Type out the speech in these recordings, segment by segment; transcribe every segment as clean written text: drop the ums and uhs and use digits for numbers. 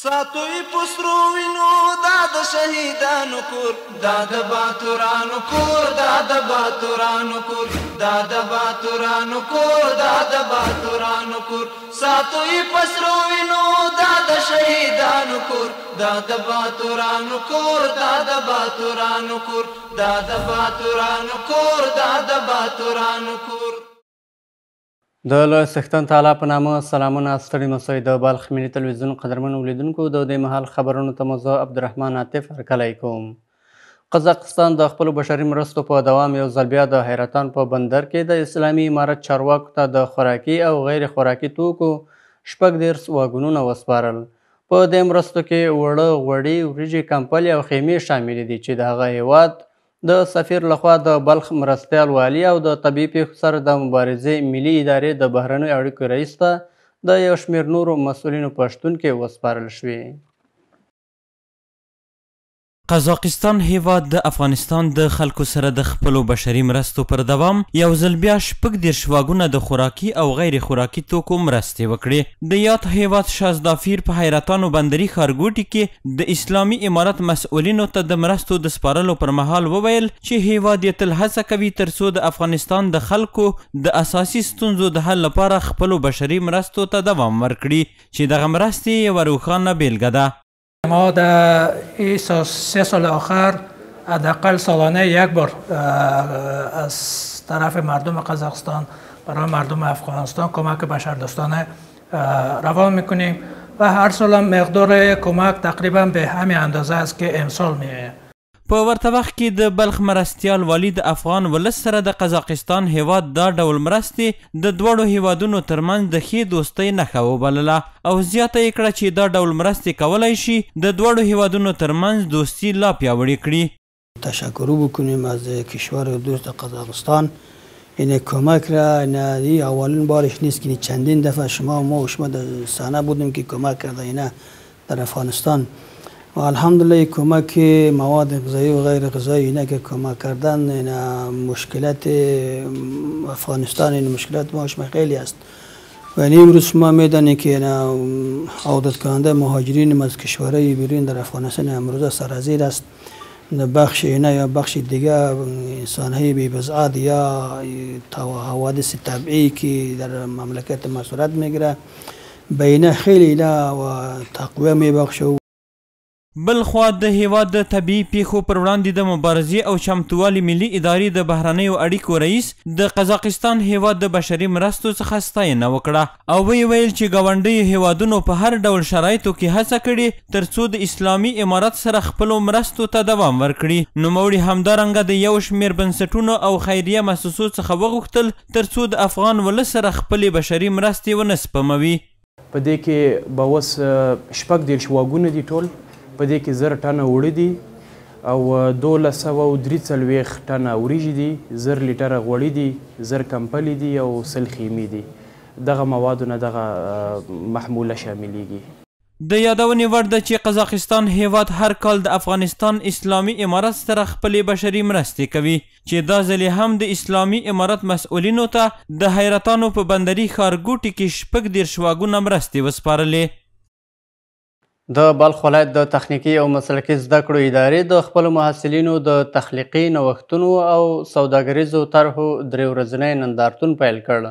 ساتوی پسرو وینو دا د شهیدانو کور دا د باتورانو کور دا د باتورانو کور دا د باتورانو کور دا د باتورانو کور ساتوی پسرو وینو دا د شهیدانو کور دا د باتورانو کور دا د باتورانو کور دا د باتورانو کور دا د باتورانو کور. د لوی څښتن تعالی په نامه سلامونه ستړي مسئ د بلخ ملي تلویزیون قدرمنو اولیدونکو د دې مهال خبرونو ته زه عبدالرحمن عاطف هرکلی کوم. قزاقستان د خپلو بشري مرستو په دوام یو ځل بیا د حیرتان په بندر کې د اسلامي امارت چارواکو ته د خوراکي او غیر خوراکي توکو 14 واګونونه وسپارل. په دې مرستو کې اوړه، غوړي، وریجې، کمپلې او خیمې شاملې دي چې د هغه هیواد د سفیر لخوا د بلخ مرستیال والي او د طبیعي پیښو سره د مبارزې ملي ادارې د بهرنیو اړیکو رئیس ته د یو شمېر نورو مسؤلینو په شتون کې وسپارل شوې. قزاقستان هیواد د افغانستان د خلکو سره د خپلو بشري مرستو پر دوام یو ځل بیا 14 واګونه د خوراکي او غیر خوراکي توکو مرستې وکړې. د یاد هیواد شازدافیر په حیرتانو بندري ښارګوټي کې د اسلامي امارت مسؤلینو ته د مرستو د سپارلو پر مهال وویل چې هیواد یې تل هڅه کوي ترڅو د افغانستان د خلکو د اساسي ستونزو د حل لپاره خپلو بشري مرستو ته دوام ورکړي چې دغه مرستې یوه روښانه بیلګه ده. ما در این 3 سال آخر حداقل سالانه یک بار از طرف مردم قزاقستان برای مردم افغانستان کمک بشردوستانه روان میکنیم و هر سال هم مقدار کمک تقریبا به همین اندازه است که امسال میآید. په ورته وخت کې د بلخ مرستیال والي د افغان ولس سره د قزاقستان هیواد دا ډول مرستې د دواړو هیوادونو ترمنځ د ښې دوستۍ نښه وبلله او زیاته یې کړه چې دا ډول مرستې کولی شي د دواړو هیوادونو ترمنځ دوستي لا پیاوړې کړي. تشکر بکنیم از کشور دوست قزاقستان. این کمک را این اولین بارش نیست که چندین دفعه شما و شما در صحنه بودیم که کمک کرده اینا در افغانستان و الحمدلله کمک مواد غذایی و غیر غذایی اینا که کمک کردن اینا مشکلات افغانستان این مشکلات ماش خیلی است و امروز ما میدانیم که اینا عودت کننده مهاجرین از کشورهای بیرون در افغانستان امروز سرازیر است. بخش اینا یا بخش دیگه انسانهای بی بضاعت یا حوادث طبیعی که در مملکت ما صورت میگیره به اینا خیلی اینا و تقویه میبخشه. بلخوا د هیواد د طبیعي پیښو پر وړاندې د مبارزې او چمتووالي ملي ادارې د بهرنیو اړیکو رئیس د قزاقستان هیواد د بشري مرستو څخه ستاینه وکړه او ویې ویل چې ګاونډیو هیوادونو په هر ډول شرایطو کې هڅه کړې ترڅو د اسلامي امارت سره خپلو مرستو ته دوام ورکړي. نوموړي همدارنګه د یو شمېر بنسټونو او خیریه مؤسسو څخه وغوښتل ترڅو د افغان ولس سره خپلې بشري مرستې ونه سپموي. په دې کې به اوس 14 واګونه دي ټول په دې کې 1000 ټنه اوړه دي او 1243 ټنه وریجې دي، 1000 لیټره غوړي دي، 1000 کمپلې دي او 100 خیمې دي. دغه موادو نه دغه محموله شاملیږي. د یادونې وړ ده چې قزاقستان هیواد هر کال د افغانستان اسلامي امارت سره خپلې بشري مرستې کوي چې دا ځل هم د اسلامي امارت مسؤلینو ته د حیرتانو په بندري ښارګوټي کې 14 واګونه مرستې وسپارلې. د بلخ ولایت د تخنیکي او مسلکي زده کړو ادارې د خپلو محصلینو د تخلیقي نوښتونو او سوداګریزو طرحو 3 ورځنی نندارتون پیل کړ.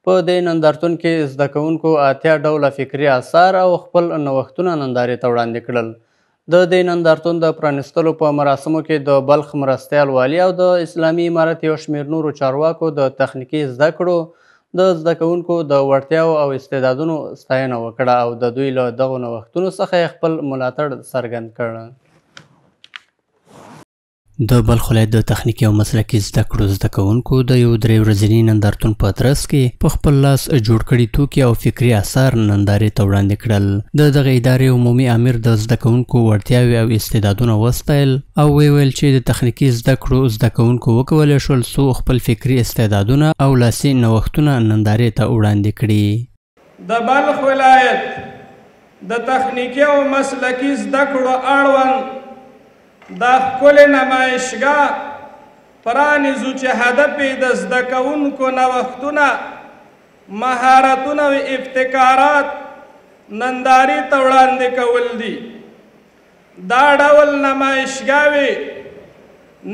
په دې نندارتون کې زده کوونکو 80 ډوله فکري اثار او خپل نوښتونه نندارې ته وړاندې کړل. د دې نندارتون د پرانیستلو په مراسمو کې د بلخ مرستیال والي او د اسلامي امارت یو شمېر نورو چارواکو د تخنیکي زده کړو د زده کوونکو د وړتیاو او استعدادونو ستاینه وکړه او د دوی له دغو نوښتونو څخه یې خپل ملاتړ څرګند کړ. د بلخ ولایت د تخنیکي او مسلکي زده کړو زده کوونکو د یو 3 ورځني نندارتون په ترڅ کې په خپل لاس جوړ کړي توکي او فکري اثار نندارې ته وړاندې کړل. د دغه ادارې عمومي امیر د زده کوونکو وړتیاوې او استعدادونه وستایل او ویل چې د تخنیکي زده کړو زده کوونکو وکولی شول څو خپل فکري استعدادونه او لاسي نوښتونه نندارې ته وړاندې کړي. د بلخ ولایت د تخنیکي او مسلکي زده کړو اړوند دا ښکلې نمایشګاه پرانیزو چې هدف یې د زده کوونکو نوښتونه، مهارتونه او ابتکارات نندارې ته وړاندې کول دي. دا ډول نمایشګاوې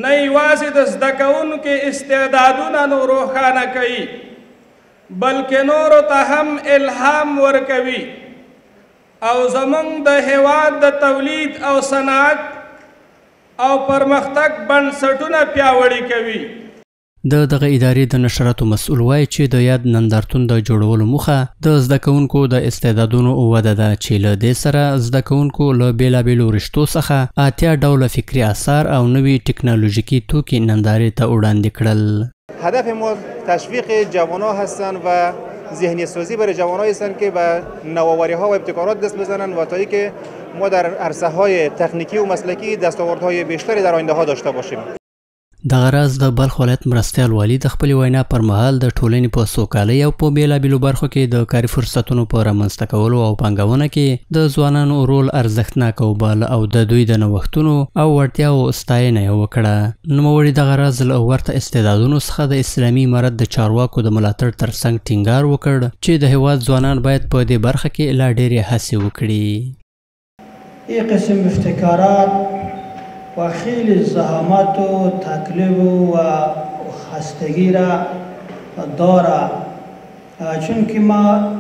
نه یوازې د زده کوونکو استعدادونه نو روښانه کوي بلکې نورو ته هم الهام ورکوي او زموږ د هیواد د تولید او صنعت او پرمختګ بنسټونه پیاوړي کوي. د دغه ادارې د نشراتو مسؤل وایي چې د یاد نندارتون د جوړولو موخه د زده کوونکو د استعدادونو وده ده چې له دې سره زده کوونکو له بېلابېلو رشتو څخه 80 ډوله فکري آثار او نوي ټکنالوژیکي توکي نندارې ته وړاندې کړل. هدف ما تشویق جوانان هستند و ذهنی سازی برای جوانان هستند که به نوآوری ها و ابتکارات دست بزنند و تا اینکه ما در عرصه های تکنیکی و مسلکی دستاوردهای بیشتری در آینده ها داشته باشیم. دغه راز د بلخ ولایت مرستیال والي د خپلې وینا پر مهال د ټولنې په سوکالۍ او په بېلابېلو برخو کې د کاري فرصتونو په رامنځته کولو او پانګونه کې د ځوانانو رول ارزښتناک وباله او د دوی د نوښتونو او وړتیاو ستاینه یې وکړه. نوموړي دغه راز له ورته استعدادونو څخه د اسلامي امارت د چارواکو د ملاتړ ترڅنګ ټینګار وکړ چې د هېواد ځوانان باید په دې برخه کې لا ډېرې هڅې وکړي. این قسم ابتکارات و خیلی زحمت و تکلیف و خستگی را داره چون که ما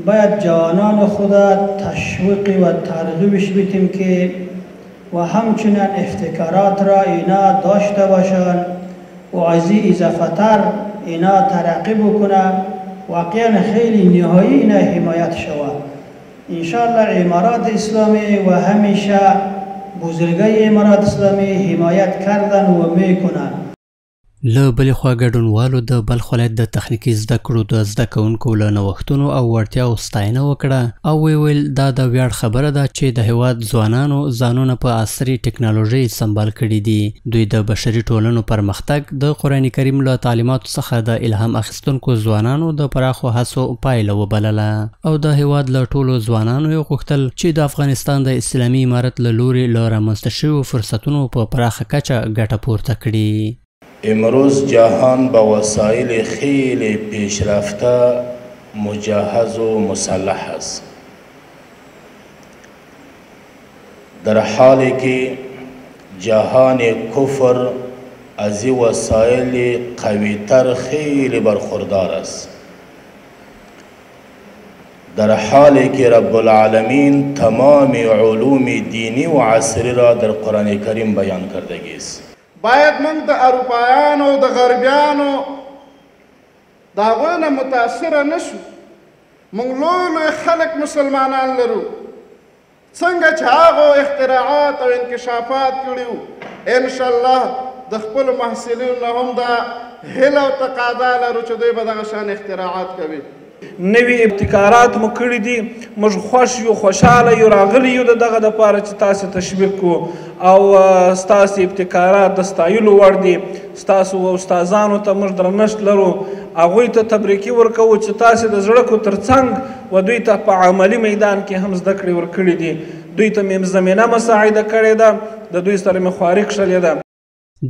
باید جوانان خود تشویق و ترغیبش بدیم که و همچنین ابتکارات را اینا داشته باشند و از این اضافه تر اینا ترقی بکنه واقعا خیلی نهایی اینا حمایت شود. انشاءالله امارات اسلامی و همیشه بزرگای امارات اسلامی حمایت کردن و میکنن. له بلې خوا ګډونوالو د بلخ ولایت د تخنیکي زده کړو د زده کوونکو له نوښتونو او وړتیاو ستاینه وکړه او ویل دا د ویاړ خبره ده چې د هیواد ځوانانو ځانونه په عصري ټکنالوژۍ سمبال کړي دي. دوی د بشري ټولنو پرمختګ د قرآن کریم له تعلیماتو څخه د الهام اخیستونکو ځوانانو د پراخو هڅو پایله وبلله او د هیواد له ټولو ځوانانو یې غوښتل چې د افغانستان د اسلامي امارت له لوري له رامنځته شویو فرصتونو په پراخه کچه ګټه پورته کړي. امروز جهان با وسایل خیلی پیشرفته مجهز و مسلح است. در حالی که جهان کفر از این وسایل قویتر خیلی برخوردار است. در حالی که رب العالمین تمام علوم دینی و عصری را در قرآن کریم بیان کردگی است. باید موږ د اروپایانو د غربیانو د هغوی نه متاثره نه شو. موږ لوی خلک مسلمانان لرو څنګه چې هغو اختراعات او انکشافات کړي وو انشاءالله د خپلو محصلینو نه هم دا هیله او تقاضا لرو چې دوی به دغه شان اختراعات کوي. نوي ابتکارات مو کړي دي موږ خوښ یو خوشحاله یو راغلي یو دغه دپاره چې تاسې تشویق کړو او ستاسې ابتکارات د ستایلو وړ دي. ستاسو استادانو ته موږ درنښت لرو هغوی ته تبریکي ورکوو چې تاسې د زړکو تر څنګ و دوی ته په عملي میدان کې هم زده کړې ورکړي دي. دوی ته مې زمینه مساعده کړې ده د دوی سره مې خواري کښلې ده.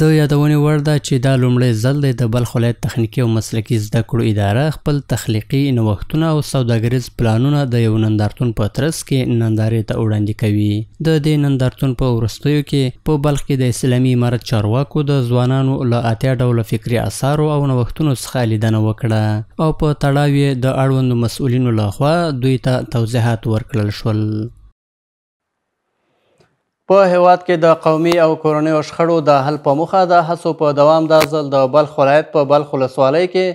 د یادونې وړ ده چې دا لومړی ځل دی د بلخ ولایت تخنیکي او مسلکي زده کړو اداره خپل تخلیقي نوښتونه او سوداګریز پلانونه د یو نندارتون په ترڅ کې نندارې ته وړاندې کوي. د دې نندارتون په وروستیو کې په بلخ کې د اسلامي امارت چارواکو د ځوانانو له 80 ډوله فکري آثارو او نوښتونو څخه لیدنه وکړه او په تړاو یې د اړوندو مسؤلینو لخوا دوی ته توضیحات ورکړل شول. په هیواد کې د قومي او کورنیو شخړو د حل په موخه د هڅو په دوام دا ځل د بلخ ولایت په بلخ ولسوالۍ کې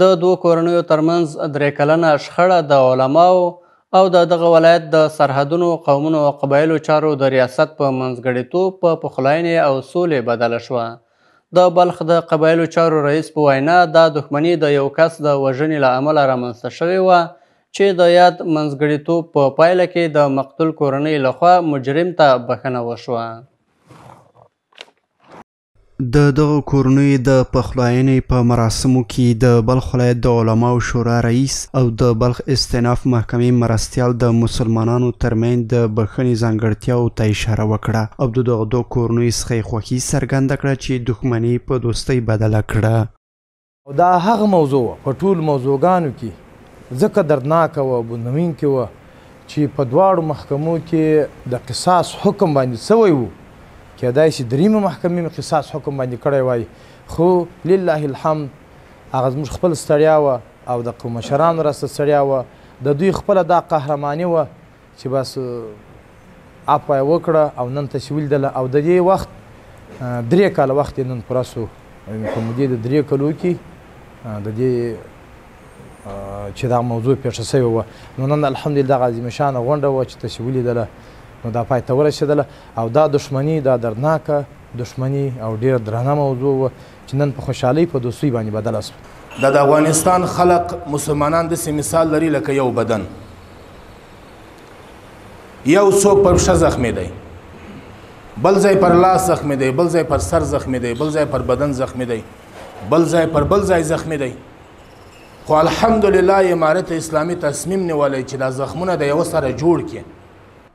د دوو کورنیو ترمنځ 3 کلنه شخړه د علماو او دغه ولایت د سرحدونو قومونو او قبایلو چارو د ریاست په منځګړیتوب په پخلاینې او سولې بدله شوه. د بلخ د قبایلو چارو رئیس په وینا دا دښمني د یو کس د وژنې له امله رامنځته شوې وه چې د یاد منځګړیتوب په پایله کې د مقتول کورنۍ لخوا مجرم ته بښنه وشوه. د دغه کورنۍ د پخلاینې په مراسمو کې د بلخ ولایت د علماو شورا رئیس او د بلخ استئناف محکمې مرستیال د مسلمانانو ترمنځ د بښنې ځانګړتیاو ته اشاره وکړه او د دغه دوه کورنیو څخه یې خوښي څرګنده کړه چې دښمني په دوستۍ بدله کړه. دا هغه موضوع په ټول موضوعګانو کې ځکه دردناکه وه بندوونکې وه چې په دواړو محکمو کې د قصاص حکم باندې سوی و، کېدای شي دریمه محکمې قصاص حکم باندې کړی وای، خو لله الحمد هغه زموږ خپل ستړیا وه او د قوم مشرانو راسته ستړیا وه، د دوی خپله دا قهرماني وه چې بس عفو یې وکړه او نن تاسې ولیدله او د دې وخت 3 کاله وخت یې نن پوره سو، په مودې د 3 کالو کې د دې چې دا موضوع پیښه سوې وه، نو نن الحمدلله دغه عظیمه شانه غونډه وه چې تاسې ولیدله، نو دا پای ته ورسېدله او دا دښمني دا دردناکه دښمني او ډېره درنه موضوع وه چې نن په خوشحالۍ په دوستۍ باندې بدله سوه. د افغانستان خلق مسلمانان داسې مثال لري لکه یو بدن، یو څوک پر پښه زخمی دی، بل ځای پر لاس زخمی دی، بل ځای پر سر زخمی دی، بل ځای پر بدن زخمی دی، بل ځای پر بل ځای زخمی دی، خو الحمدلله امارت اسلامي تصمیم نیولی چې دا زخمونه د یو سره جوړ کړي،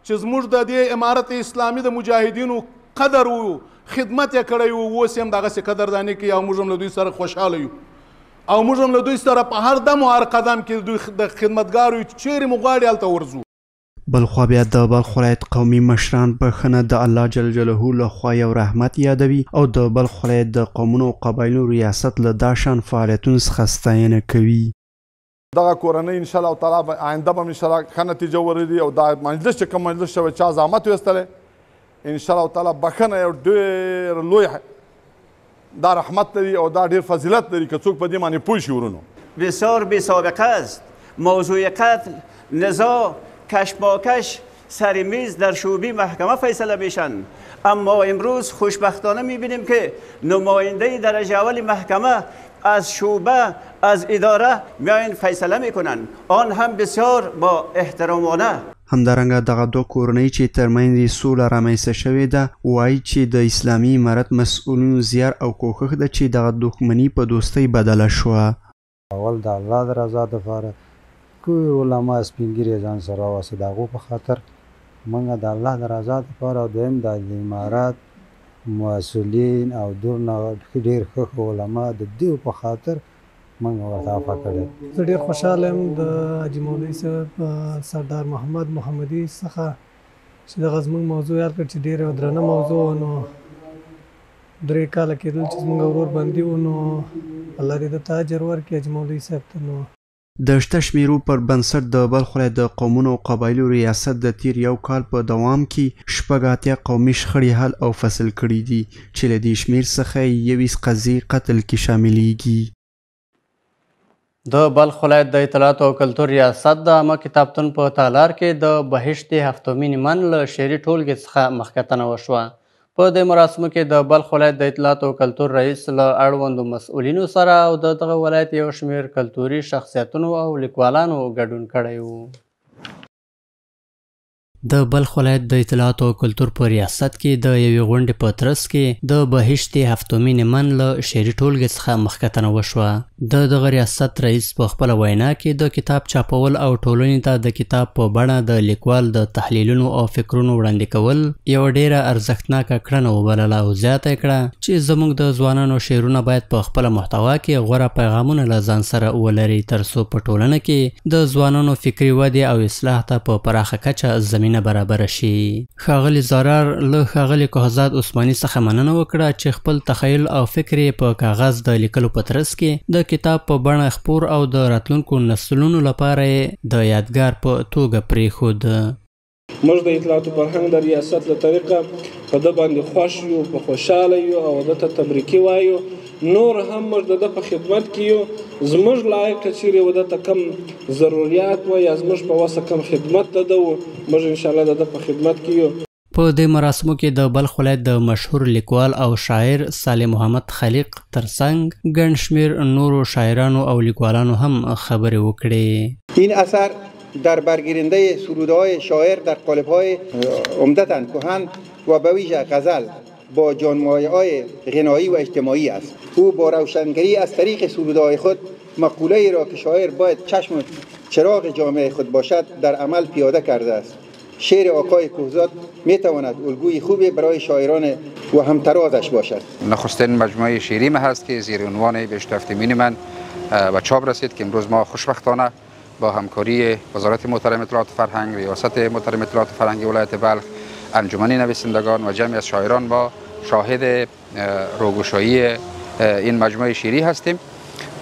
چې زموږ د دې امارت اسلامي د مجاهدینو قدر و خدمت یې کړی و، اوس هم دغسې قدرداني کوي او موږ هم له دوی سره خوشحاله یو او موږ هم له دوی سره په هر دم او هر قدم کې دوی د خدمتګارو یو، چیرې مو غواړي هلته ورځو. بلخوا بیا د بلخ ولایت قومي مشران بخښنه د الله جل جلاله لخوا یو رحمت یادوي او د بلخ ولایت د قومونو او قبایلو ریاست له دا شان فعالیتونو څخه ستاینه کوي. دغه کورنۍ انشاءالله تعالی آینده به انشاءالله ښه نتیجه ولري او دا مجلس چې کوم مجلس شوی چا زحمت ویستلی انشاءالله تعالی بخښنه یو ډېر لوی دا رحمت لري او دا ډېر فضیلت لري که څوک په دې باندې پوه شي ورونو. بسیار بی سابقه است. موضوع قتل، نزاع، کشماکش سر میز در شعبی محکمه فیصله میشن، اما امروز خوشبختانه میبینیم که نماینده درجه اول محکمه از شعبه از اداره میاین فیصله میکنن، آن هم بسیار با احترامانه. همدارنګه دغه دوه کورنۍ چې ترمنځ یې سوله رامنځته شوې ده وایي چې د اسلامي امارت مسؤلینو زیار او کوښښ ده چې دغه دښمني په دوستۍ بدله شوه. اول د الله د رضا دپاره کوی علما سپینګیري ځان سره راوستي د هغو په خاطر موږ د الله د رضا دپاره او دویم د امارت مسؤلین او دورنه ډېر ښه علما د دې په خاطر موږ ورته عفوه کړې. زه ډېر خوشحاله یم د حاجي مولوي صاحب سردار محمد محمدي څخه چې دغه زموږ موضوع یاد کړ چې ډېره درنه موضوع وه، نو 3 کاله کېدل چې زموږ ورور بندي و، نو الله دې د ته اجر ورکړي حاجي مولوي صاحب ته. نو د شته شمیرو پر بنسټ د بلخ ولایت د قومونو او قبایلو ریاست د تیر یو کال په دوام کې 86 قومي شخړې حل او فصل کړي دي چې له دې شمیر څخه 21 قضیې قتل کې شاملیږي. د بلخ ولایت د اطلاعات او کلتور ریاست د عامه کتابتون په تالار کې د بهشت هفتمین من له شعري ټولګې څخه مخکتنه وشوه. په دې مراسمو کې د بلخ ولایت د اطلاعات او کلتور رئیس له اړوندو مسؤلینو سره او دغه ولایت یو شمېر کلتوري شخصیتونو او لیکوالانو ګډون کړی و. د بلخ ولایت د اطلاعات او کلتور په ریاست کې د یوې غونډې په ترڅ کې د بهشت هفتمین من له شعري ټولګې څخه مخکتنه وشوه. د دغه ریاست رئیس په خپله وینا کې د کتاب چاپول او ټولنې ته د کتاب په بڼه د لیکوال د تحلیلونو او فکرونو وړاندې کول یوه ډیره ارزښتناکه کړنه وبلله او زیاته یې کړه چې زموږ د ځوانانو شعرونه باید په خپله محتوا کې غوره پیغامونه له ځان سره ولري ترڅو په ټولنه کې د ځوانانو فکري ودې او اصلاح ته په پراخه کچه زمینه برابر شي. ښاغلي زارار له ښاغلي کوهزاد عثماني څخه مننه وکړه چې خپل تخیل او فکر یې په کاغذ د لیکلو په ترڅ کې د کتاب په بڼه خپور او د راتلونکو نسلونو لپاره یې د یادګار په توګه پرېښود. موږ د اطلاعات او فرهنګ د ریاست له طریقه په ده باندې خوښ یو، په خوشحاله یو او ده ته تبریکي وایو. نور هم موږ د ده په خدمت کې یو. زموږ لایق که چیرې و ده ته کم ضروریات وه یا زموږ په وسه کم خدمت د ده و، موږ انشاءالله د ده په خدمت کې یو. په دې مراسمو کې د بلخ ولایت د مشهور لیکوال او شاعر صالح محمد خلیق ترڅنګ ګڼ شمېر نورو شاعرانو او لیکوالانو هم خبرې وکړې. این اثر در برگیرنده سروده‌های شاعر در قالب‌های عمدتاً کهن و به ویژه غزل با جانمایه‌های غنایی و اجتماعی است. او با روشنگری از طریق سروده‌های خود مقوله‌ای را که شاعر باید چشم چراغ جامعه خود باشد در عمل پیاده کرده است. شعر آقای کوهزاد میتواند الگوی خوبی برای شاعران و همترازش باشد. نخستین مجموعه شعری ما هست که زیر عنوان بهشت هفتمین من به چاپ رسید که امروز ما خوشبختانه با همکاری وزارت محترم اطلاعات فرهنگ، ریاست محترم اطلاعات فرهنگی ولایت بلخ، انجمن نویسندگان و جمعی از شاعران ما شاهد روگشایی این مجموعه شعری هستیم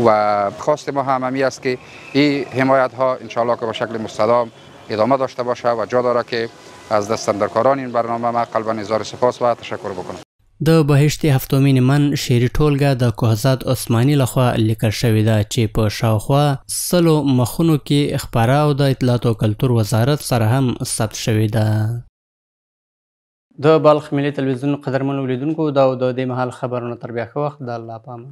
و خواست ما هم همی است که این حمایت ها انشاءالله که به شکل مستدام ادامه داشته باشه و جا داره که از دستاندرکاران این برنامه ما قلبا اظهار سپاس و تشکر بکنم. د بهشت هفتمین من شعري ټولګه د کوهزاد عثماني لخوا لیکل شوې ده چې په شاوخوا 100 مخونو کې خپاره او د اطلاعات او کلتور وزارت سره هم ثبت شوې ده. د بلخ ملي تلویزیون قدرمن اولیدونکو دا د دې مهال خبرونه تر بیا ښه وخت د الله پامه.